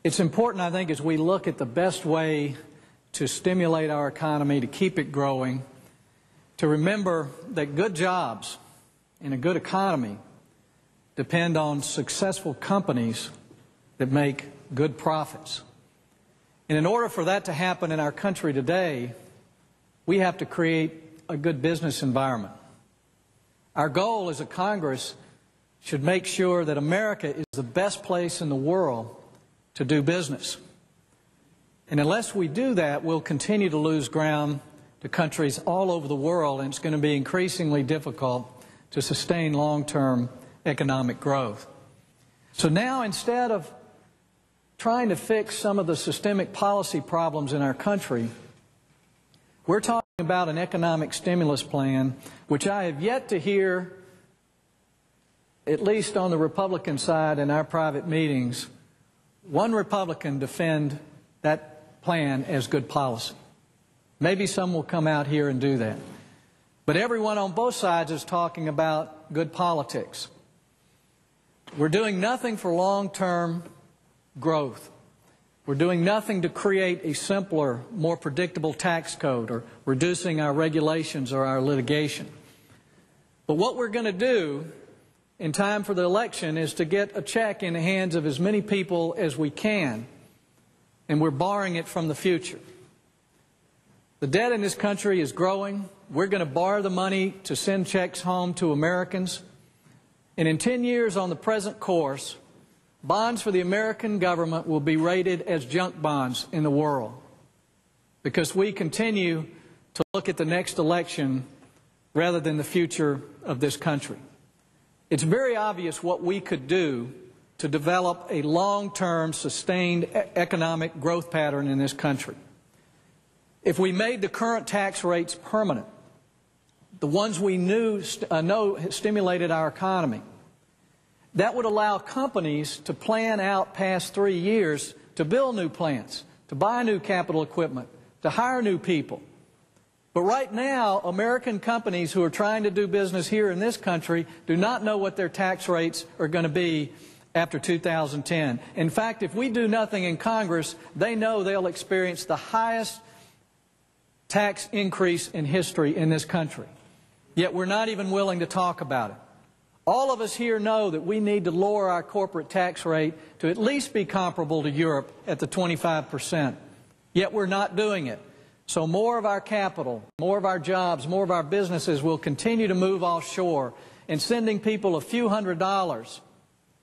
It's important, I think, as we look at the best way to stimulate our economy, to keep it growing, to remember that good jobs and a good economy depend on successful companies that make good profits. And in order for that to happen in our country today, we have to create a good business environment. Our goal as a Congress should make sure that America is the best place in the world to do business. And unless we do that, we'll continue to lose ground to countries all over the world, and it's going to be increasingly difficult to sustain long-term economic growth. So now, instead of trying to fix some of the systemic policy problems in our country, we're talking about an economic stimulus plan, which I have yet to hear, at least on the Republican side in our private meetings, one Republican defend that plan as good policy. Maybe some will come out here and do that. But everyone on both sides is talking about good politics. We're doing nothing for long-term growth. We're doing nothing to create a simpler, more predictable tax code or reducing our regulations or our litigation. But what we're going to do in time for the election is to get a check in the hands of as many people as we can, and we're borrowing it from the future. The debt in this country is growing. We're going to borrow the money to send checks home to Americans. And in 10 years on the present course, bonds for the American government will be rated as junk bonds in the world, because we continue to look at the next election rather than the future of this country. It's very obvious what we could do to develop a long-term, sustained economic growth pattern in this country. If we made the current tax rates permanent, the ones we know stimulated our economy, that would allow companies to plan out past 3 years to build new plants, to buy new capital equipment, to hire new people. But right now, American companies who are trying to do business here in this country do not know what their tax rates are going to be after 2010. In fact, if we do nothing in Congress, they know they'll experience the highest tax increase in history in this country. Yet we're not even willing to talk about it. All of us here know that we need to lower our corporate tax rate to at least be comparable to Europe at the 25%. Yet we're not doing it. So more of our capital, more of our jobs, more of our businesses will continue to move offshore, and sending people a few $100s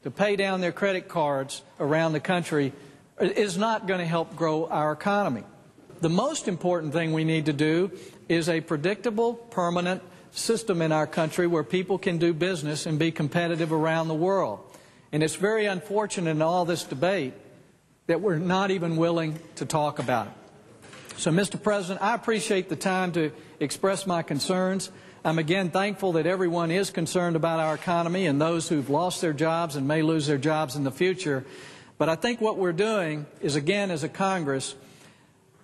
to pay down their credit cards around the country is not going to help grow our economy. The most important thing we need to do is a predictable, permanent system in our country where people can do business and be competitive around the world. And it's very unfortunate in all this debate that we're not even willing to talk about it. So, Mr. President, I appreciate the time to express my concerns. I'm again thankful that everyone is concerned about our economy and those who've lost their jobs and may lose their jobs in the future. But I think what we're doing is, again, as a Congress,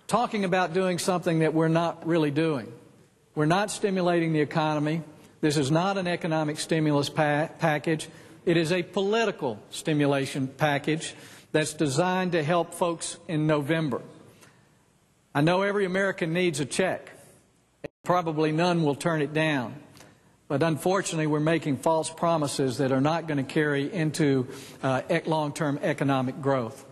talking about doing something that we're not really doing. We're not stimulating the economy. This is not an economic stimulus package. It is a political stimulation package that's designed to help folks in November. I know every American needs a check. Probably none will turn it down. But unfortunately, we're making false promises that are not going to carry into long-term economic growth.